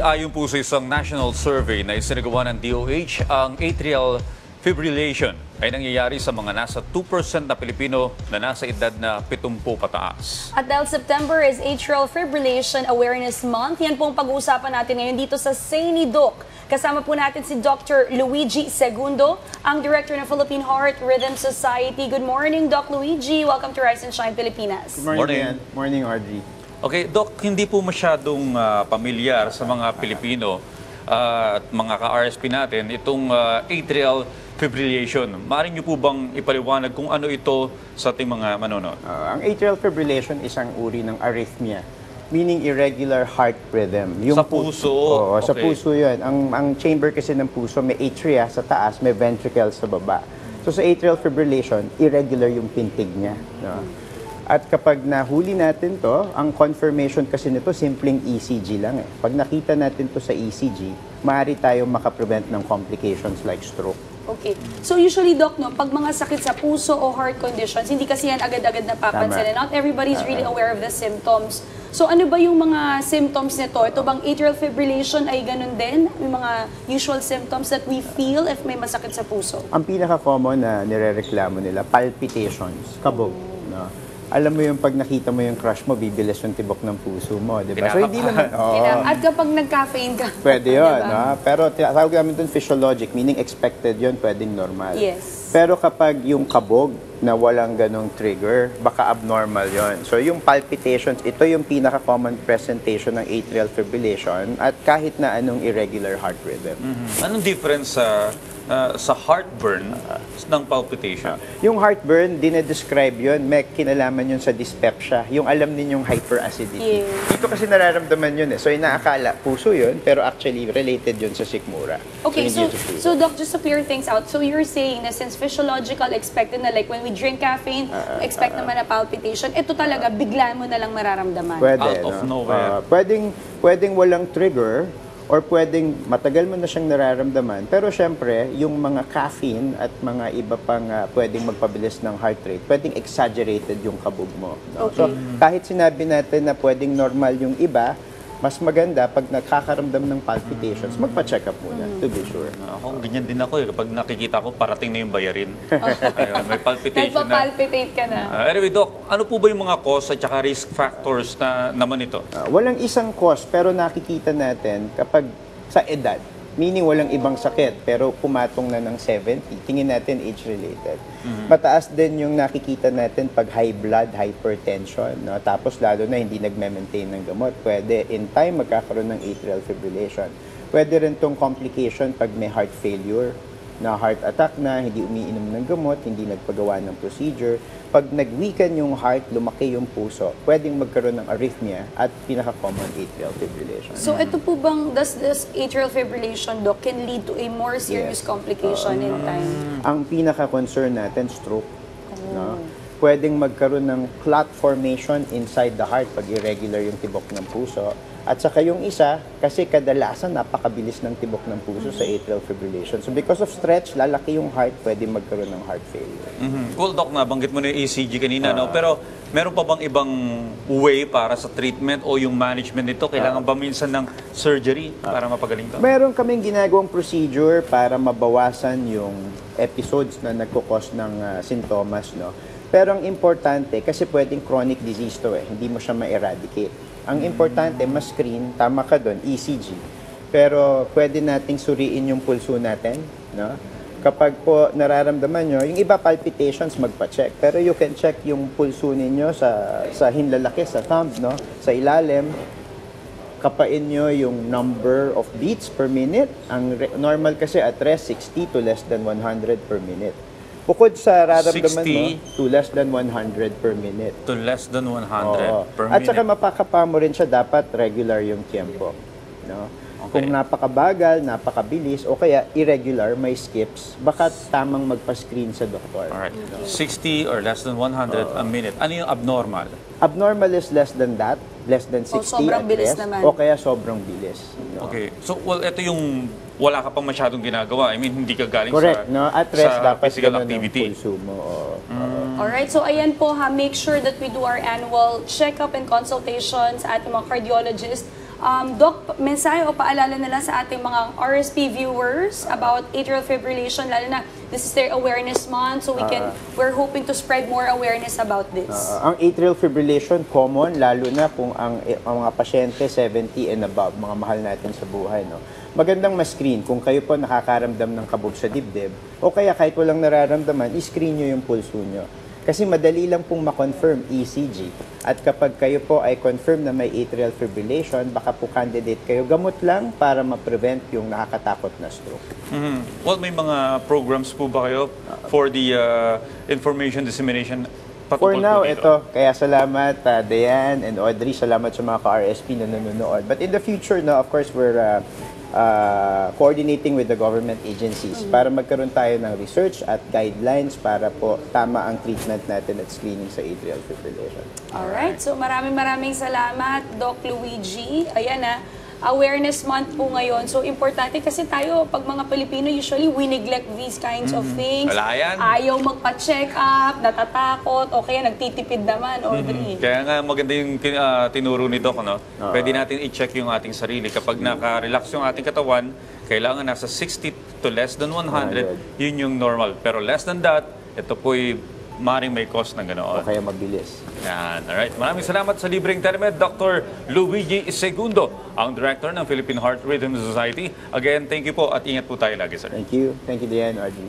Ayon po sa isang national survey na isinagawa ng DOH, ang atrial fibrillation ay nangyayari sa mga nasa 2% na Pilipino na nasa edad na 70 pataas. At dahil September is Atrial Fibrillation Awareness Month, yan pong pag-uusapan natin ngayon dito sa Say ni Doc. Kasama po natin si Dr. Luigi Segundo, ang Director ng Philippine Heart Rhythm Society. Good morning, Doc Luigi. Welcome to Rise and Shine Pilipinas. Good morning. Morning, Audrey. Okay, Doc, hindi po masyadong pamilyar sa mga Pilipino at mga ka-RSP natin itong atrial fibrillation. Maaari niyo po bang ipaliwanag kung ano ito sa ating mga manonood? Ang atrial fibrillation isang uri ng arrhythmia, meaning irregular heart rhythm. Sa puso? Oo, Okay. sa puso yun. Ang chamber kasi ng puso, may atria sa taas, may ventricle sa baba. So sa atrial fibrillation, irregular yung pintig niya. No? At kapag nahuli natin to, ang confirmation kasi nito, simpleng ECG lang. Pag nakita natin to sa ECG, maaari tayong makaprevent ng complications like stroke. Okay. So usually, Doc, no, pag mga sakit sa puso o heart conditions, hindi kasi yan agad-agad napapansin. Not everybody's really aware of the symptoms. So ano ba yung mga symptoms nito? Ito bang atrial fibrillation ay ganun din? May mga usual symptoms that we feel if may masakit sa puso? Ang pinaka-common na nirereklamo nila, palpitations, kabog. No? Alam mo yung pag nakita mo yung crush mo, bibilis yung tibok ng puso mo, di ba? So hindi naman, At kapag nag-caffeine ka, pwede yun, diba? no? Pero tawag namin doon physiologic, meaning expected yun, pwedeng normal. Yes. Pero kapag yung kabog na walang ganong trigger, baka abnormal yon. So yung palpitations, ito yung pinaka-common presentation ng atrial fibrillation at kahit na anong irregular heart rhythm. Anong difference sa heartburn ng palpitation? Yung heartburn, dinedescribe yun, may kinalaman yun sa dyspepsia, yung alam ninyong hyperacidity. Yes. Dito kasi nararamdaman yun eh. So inaakala, puso yun, pero actually related yun sa sikmura. Okay, hindi so, yun sa puso. so Doc, just to clear things out, so you're saying na since physiological, expected na like when we drink caffeine, expect naman na palpitation, ito talaga, bigla mo na lang mararamdaman. Pwede, Out of nowhere. Pwedeng walang trigger, or pwedeng matagal mo na siyang nararamdaman. Pero syempre, yung mga caffeine at mga iba pang pwedeng magpabilis ng heart rate, pwedeng exaggerated yung kabog mo. No? Okay. So, kahit sinabi natin na pwedeng normal yung iba, mas maganda pag nakakaramdam ng palpitations, magpa-check up muna to be sure. Ako, ganyan din ako eh. Kapag nakikita ko, parating na yung bayarin. Ayun, may palpitation na. Nagpa-palpitate ka na. Anyway, Doc, ano po ba yung mga cause at saka risk factors na naman ito? Walang isang cause, pero nakikita natin kapag sa edad, meaning walang ibang sakit, pero pumatong na ng 70, tingin natin age-related. Mataas din yung nakikita natin pag high blood, hypertension, no? Tapos lalo na hindi nagme-maintain ng gamot. Pwede in time magkakaroon ng atrial fibrillation. Pwede rin tong complication pag may heart failure, na heart attack na, hindi umiinom ng gamot, hindi nagpagawa ng procedure. Pag nag-weaken yung heart, lumaki yung puso, pwedeng magkaroon ng arrhythmia at pinaka-common atrial fibrillation. So ito po bang, does this atrial fibrillation, Doc, can lead to a more serious Yes. complication in time? Ang pinaka-concern natin, stroke. No? Pwedeng magkaroon ng clot formation inside the heart pag irregular yung tibok ng puso. At saka yung isa, kasi kadalasan napakabilis ng tibok ng puso sa atrial fibrillation. So because of stretch, lalaki yung heart, pwedeng magkaroon ng heart failure. Cool, Doc, nabanggit mo na yung ECG kanina, no? Pero meron pa bang ibang way para sa treatment o yung management nito? Kailangan ba minsan ng surgery para mapagaling to? Meron kaming ginagawang procedure para mabawasan yung episodes na nagkukos ng sintomas, no? Pero ang importante, kasi pwedeng chronic disease to eh, hindi mo siya ma-eradicate. Ang importante, ma-screen, tama ka doon, ECG. Pero pwede nating suriin yung pulso natin, no? Kapag po nararamdaman nyo, yung iba palpitations, magpa-check. Pero you can check yung pulso ninyo sa hinlalaki, sa thumb, no? Sa ilalim, kapain nyo yung number of beats per minute. Ang normal kasi at rest, 60 to less than 100 per minute. Bukod sa raramdaman mo, 60 to less than 100 per minute. To less than 100 Oo. per At minute. saka mapakapa mo rin siya, dapat regular yung tiempo. No? Okay. Kung napakabagal, napakabilis, o kaya irregular, may skips, baka tamang magpa-screen sa doktor. Alright. 60 or less than 100 a minute. Ano yung abnormal? Abnormal is less than that, less than 60 sobrang at bilis rest, naman. o kaya sobrang bilis. No? Okay. So, well, ito yung wala ka pang masyadong ginagawa. I mean, hindi ka galing Correct, no? At rest, sa dapat physical ganun ang activity. pulso mo. Alright, so ayan po ha, make sure that we do our annual check-up and consultations at mga cardiologist Doc, mensahe o paalala na lang sa ating mga RSP viewers about atrial fibrillation, lalo na this is their awareness month, so we're hoping to spread more awareness about this. Ang atrial fibrillation, common, lalo na kung ang mga pasyente 70 and above, mga mahal natin sa buhay. No? Magandang ma-screen kung kayo po nakakaramdam ng kabog sa dibdib, o kaya kahit walang nararamdaman, i-screen nyo yung pulso nyo. Kasi madali lang pong ma-confirm ECG. At kapag kayo po ay confirm na may atrial fibrillation, baka po candidate kayo gamot lang para ma-prevent yung nakakatakot na stroke. Well, may mga programs po ba kayo for the information dissemination? For patungkol now, po dito? ito. Kaya salamat, Diane and Audrey. Salamat sa mga ka-RSP na nanonood. But in the future, no, of course, we're coordinating with the government agencies para magkaroon tayo ng research at guidelines para po tama ang treatment natin at screening sa atrial fibrillation. Alright, so maraming salamat, Doc Luigi. Ayan awareness month po ngayon. So, importante kasi tayo, pag mga Pilipino, usually we neglect these kinds of things. Wala yan. Ayaw magpa-check up, natatakot, o kaya nagtitipid naman, Audrey. Kaya nga maganda yung tinuro ni Doc, no? Pwede natin i-check yung ating sarili. Kapag naka-relax yung ating katawan, kailangan nasa 60 to less than 100, yun yung normal. Pero less than that, ito po'y maring may cause ng O ganoon. kaya mabilis. Yan. Alright. Maraming salamat sa libreng telemed, Dr. Luigi Segundo, ang Director ng Philippine Heart Rhythm Society. Again, thank you po at ingat po tayo lagi, sir. Thank you. Thank you, Diane, Audrey.